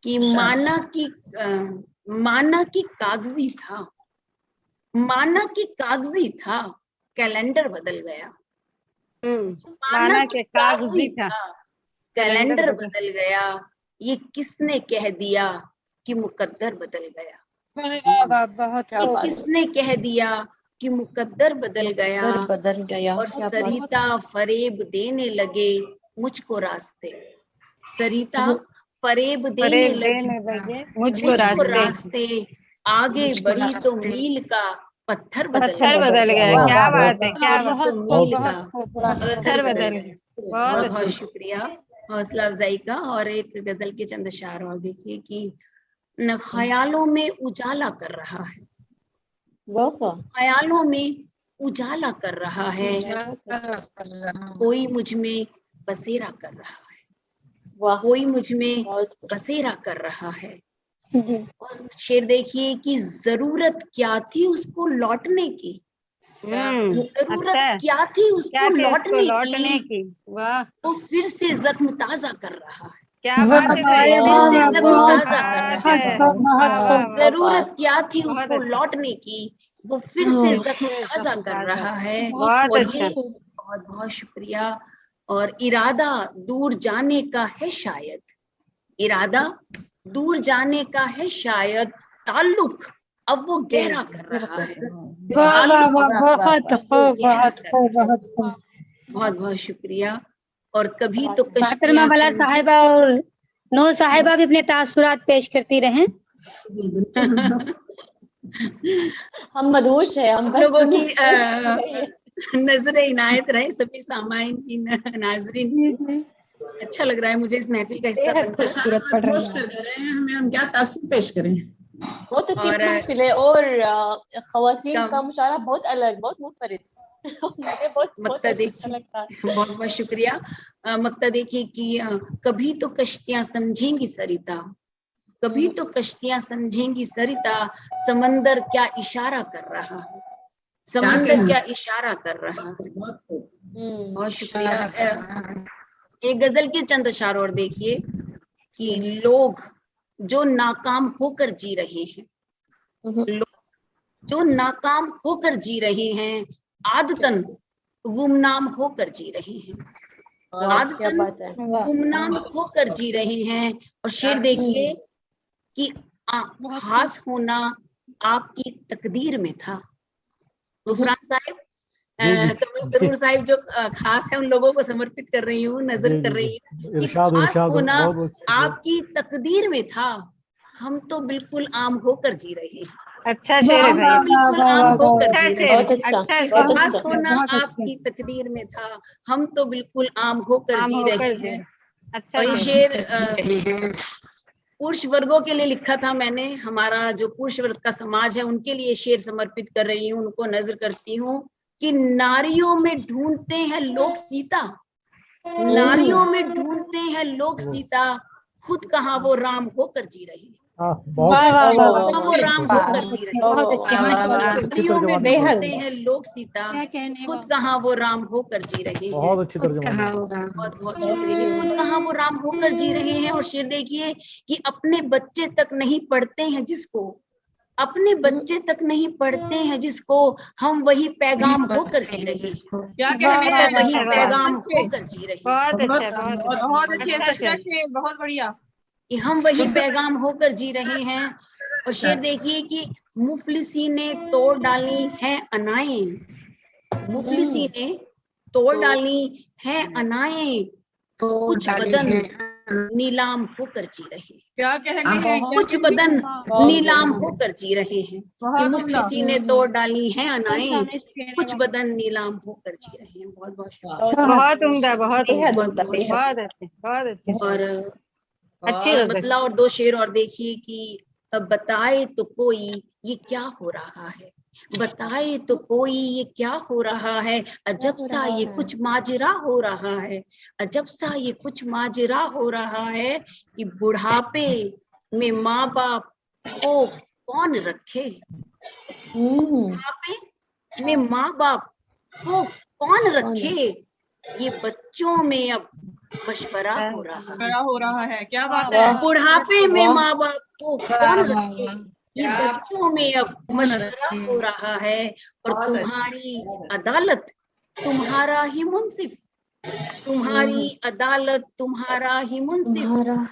कि माना कि कागजी था, माना कि कागजी था, कैलेंडर बदल गया। माना के कागजी था, कैलेंडर बदल गया। ये किसने कह दिया कि मुकद्दर बदल गया? बहुत ये किसने कह दिया कि मुकद्दर बदल गया? और सरिता फरेब देने लगे मुझको रास्ते, सरिता फरेब देने लगे मुझको रास्ते, आगे बढ़ी तो मील का पत्थर बदल गया। क्या बात है, क्या बात, तो मील का पत्थर बदल गया। बहुत बहुत शुक्रिया हौसला अफजाई का। और एक गजल के चंद अशआर और देखिए कि न ख्यालों में उजाला कर रहा है, ख्यालों में उजाला कर रहा है, कोई मुझ में बसेरा कर रहा है, कोई मुझ में बसेरा कर रहा है। और शेर देखिए कि जरूरत क्या थी उसको लौटने की, जरूरत क्या थी उसको लौटने की, वो फिर से जख्म ताजा कर रहा है। क्या बात है, ताजा कर रहा है। जरूरत क्या थी उसको लौटने की, वो फिर से जख्म ताजा कर रहा है। और ये बहुत बहुत शुक्रिया। और इरादा दूर जाने का है शायद, इरादा दूर जाने का है शायद, ताल्लुक अब वो गहरा कर रहा है। बहुत बहुत शुक्रिया। और कभी तो फातिमा वाला साहिबा और नूर साहिबा भी अपने तासुरात पेश करती रहें। हम मदहोश है, हम लोगों की नजर इनायत रहे सभी सामाइन की नाजरीन। अच्छा लग रहा है मुझे इस महफिल का हिस्सा बनकर। खूबसूरत पढ़ रहे हैं, हमें हम क्या तासीर पेश करें। बहुत अच्छी महफिल है और ख़वातीन का मुशारा बहुत अलग, बहुत मुनफरिद। मुझे बहुत अच्छा लगता है। बहुत बहुत शुक्रिया। मक्ता देखिए कि कभी तो कश्तियां समझेंगी सरिता, कभी तो कश्तियां समझेंगी सरिता, समंदर क्या इशारा कर रहा है, समंदर क्या इशारा कर रहा है। बहुत शुक्रिया। एक गजल के चंद अशार और देखिए कि लोग जो नाकाम होकर जी रहे हैं, लोग जो नाकाम होकर जी रहे हैं, आदतन गुमनाम होकर जी रहे हैं, आदतन गुमनाम होकर जी रहे हैं। और शेर देखिए कि खास होना आपकी तकदीर में था। गुफरान साहिब, जरूर साहिब जो खास है उन लोगों को समर्पित कर रही हूँ, नजर कर रही हूँ कि खास होना आपकी तकदीर में था, हम तो बिल्कुल आम होकर जी रहे हैं। अच्छा शेर है भाई, बिल्कुल आम होकर जी रहे हैं। अच्छा, खास होना आपकी तकदीर में था, हम तो बिल्कुल आम होकर जी रहे हैं। और ये शेर पुरुष वर्गों के लिए लिखा था मैंने, हमारा जो पुरुष वर्ग का समाज है उनके लिए शेर समर्पित कर रही हूँ, उनको नजर करती हूँ कि नारियों में ढूंढते हैं लोग सीता, नारियों में ढूंढते हैं लोग सीता, खुद कहाँ वो राम होकर जी रही है। वो राम होकर जी रही है। नारियों में ढूंढते हैं लोग सीता, खुद कहाँ वो राम होकर जी रहे हैं। बहुत अच्छी तर्जुमा। बहुत बहुत शुक्रिया। खुद कहाँ वो राम होकर जी रहे हैं। और शेर देखिए कि अपने बच्चे तक नहीं पढ़ते हैं जिसको, अपने बच्चे तक नहीं पढ़ते हैं जिसको, हम वही पैगाम होकर जी रहे हैं, वही पैगाम होकर जी रहे हैं। बहुत अच्छे, बहुत बढ़िया कि हम वही पैगाम होकर जी रहे हैं। और शेर देखिए कि मुफलिसी ने तोड़ डाली है अनाएं, मुफलिसी ने तोड़ डाली है अनाएं, कुछ बदन नीलाम होकर जी रहे हैं। क्या कहने हैं, कुछ बदन नीलाम होकर जी रहे हैं। मुफलिसी ने तोड़ डाली है अनाएं, कुछ बदन नीलाम होकर जी रहे हैं। बहुत बहुत शुक्रिया। बहुत उम्दा, बहुत अच्छे। और मतलब और दो शेर और देखिए कि बताए तो कोई ये क्या हो रहा है, बताए तो कोई ये क्या हो रहा है, अजब सा ये कुछ माजरा हो रहा है, अजब सा ये कुछ माजरा हो रहा है कि बुढ़ापे में माँ बाप को कौन रखे, बुढ़ापे में माँ बाप को कौन रखे, ये बच्चों में अब मशवरा हो रहा है। बड़ा हो रहा है, क्या बात है। बुढ़ापे में वाह। माँ बाप को कौन रखे, ये बच्चों में अब मशवरा हो रहा है। और तुम्हारी अदालत तुम्हारा ही मुंसिफ, तुम्हारी अदालत तुम्हारा ही मुंसिफ,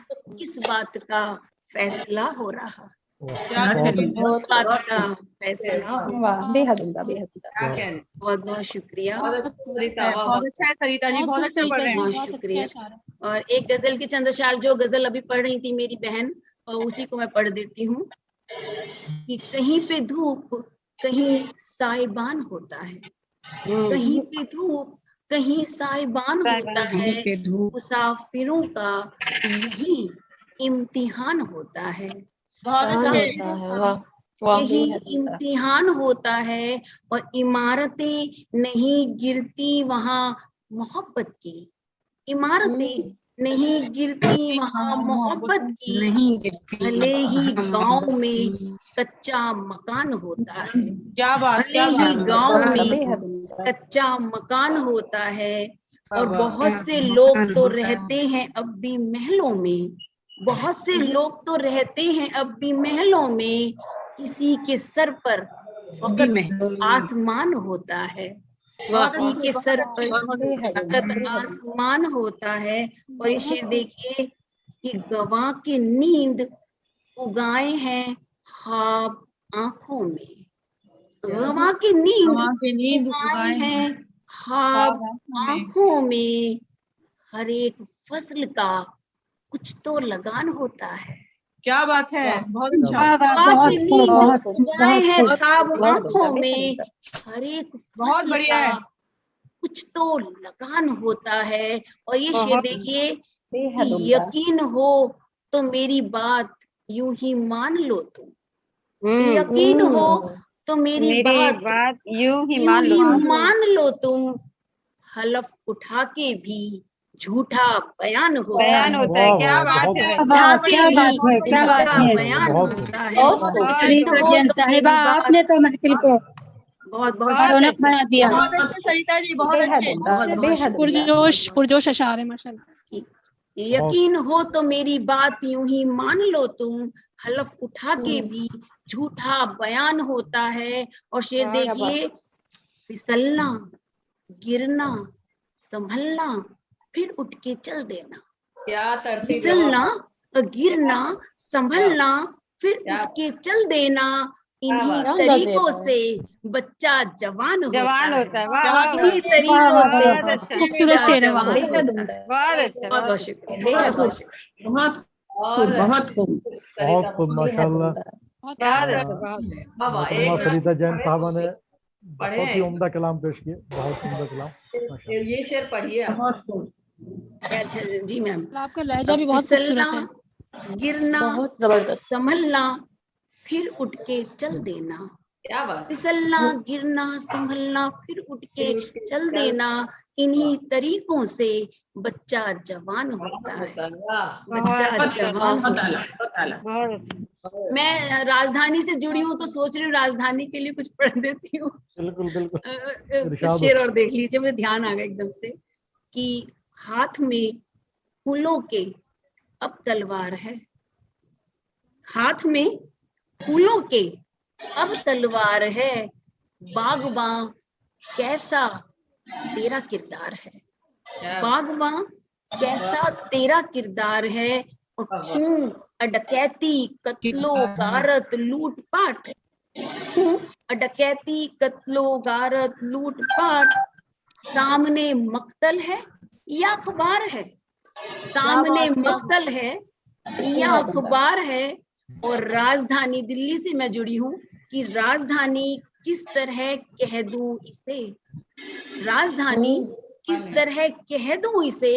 तो किस बात का फैसला हो रहा, क्या बहुत बात का फैसला हो। बेहद उम्दा, बेहद उम्दा। बहुत बहुत शुक्रिया, बहुत अच्छा है सरिता जी, बहुत अच्छा पढ़ रहे हैं। बहुत शुक्रिया। और एक गजल की चंद अशार, जो गजल अभी पढ़ रही थी मेरी बहन, और उसी को मैं पढ़ देती हूँ कि कहीं पे धूप कहीं साइबान होता है, कहीं पे धूप कहीं साइबान होता है, मुसाफिरों का यही इम्तिहान होता है, बहुत अच्छे। यही इम्तिहान होता है। और इमारतें नहीं गिरती वहाँ मोहब्बत की, इमारतें नहीं गिरती वहाँ मोहब्बत की, भले ही गांव में कच्चा मकान होता है, क्या बात, भले क्या ही बात। गांव में कच्चा मकान होता है। और बहुत से लोग तो रहते हैं अब भी महलों में, बहुत से लोग तो रहते हैं अब भी महलों में, किसी के सर पर फकत आसमान होता है, किसी के सर पर फकत आसमान होता है। और ये शेर देखिए कि गवाह की नींद उगाए हैं ख्वाब आंखों में, गवाह की नींद उगाए हैं ख्वाब आंखों में, हर एक फसल का कुछ तो लगान होता है। क्या बात है, बहुत अच्छा। उगाए हैं ख्वाब आंखों में, हर एक बहुत फसल बढ़िया का है। कुछ तो लगान होता है। और ये शेर देखिए बेहद कि उम्दा। यकीन हो तो मेरी बात यूं ही मान लो तुम, यकीन हो तो मेरी बात यूं ही मान लो तुम, हलफ उठा के भी झूठा बयान होता है, क्या बात है, क्या बात है, क्या बात है। बयान होता है। सरिता जैन साहिबा, आपने तो महफिल को बहुत बहुत रौनक बना दिया। बहुत अच्छे सरिता जी, बहुत अच्छे। बहुत पुरजोश अशार है माशाल्लाह। यकीन हो तो मेरी बात यूं ही मान लो तुम, हलफ उठा के भी झूठा बयान होता है। और शेर देखिए, फिसलना गिरना संभलना फिर उठ के चल देना, क्या तरतीब। फिसलना गिरना संभलना फिर उठ के चल देना, इन्हीं तरीकों से बच्चा जवान होता है, इन्हीं तरीकों से खूबसूरत शेर है, जवान बेहद होता है। बहुत बहुत शुक्रिया, बहुत शुक्रिया। बहुत खूब, बहुत खूब। बहुत खूब, माशाल्लाह। मोहतरमा सरिता जैन साहबा ने बहुत ही उम्दा कलाम पेश किए, बहुत उम्दा कलाम, माशाल्लाह। ये शेर पढ़िए। बहुत खूब। अच्छा जी मैम। आपका लहजा भी बहुत खूबसूरत है। गिरना बहुत जबरदस्त। संभलना फिर उठ के चल देना, क्या बात। फिसलना गिरना संभलना फिर उठ के चल देना, इन्हीं तरीकों से बच्चा जवान होता है, बच्चा जवान होता है। मैं राजधानी से जुड़ी हूँ तो सोच रही हूँ राजधानी के लिए कुछ पढ़ देती हूँ। बिल्कुल बिल्कुल। शेर और देख लीजिए, मुझे ध्यान आ गया एकदम से कि हाथ में फूलों के अब तलवार है, हाथ में फूलों के अब तलवार है, बागबां कैसा तेरा किरदार है, बागबां कैसा तेरा किरदार है। और खून डकैती कत्लो गारत लूटपाट, खून डकैती कत्लो गारत लूटपाट, सामने मक्तल है या अखबार है, सामने मक्तल है या अखबार है। और राजधानी दिल्ली से मैं जुड़ी हूँ कि राजधानी किस तरह कह दूं इसे, राजधानी किस तरह कह दूं इसे,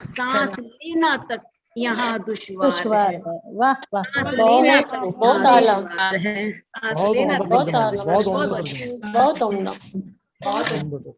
सांस लेना तक यहाँ दुश्वार है। वाह वाह, सांस लेना तक बहुत आला, है, सांस लेना तक बहुत आला, बहुत बहुत उम्दा। बहुत उम्दा।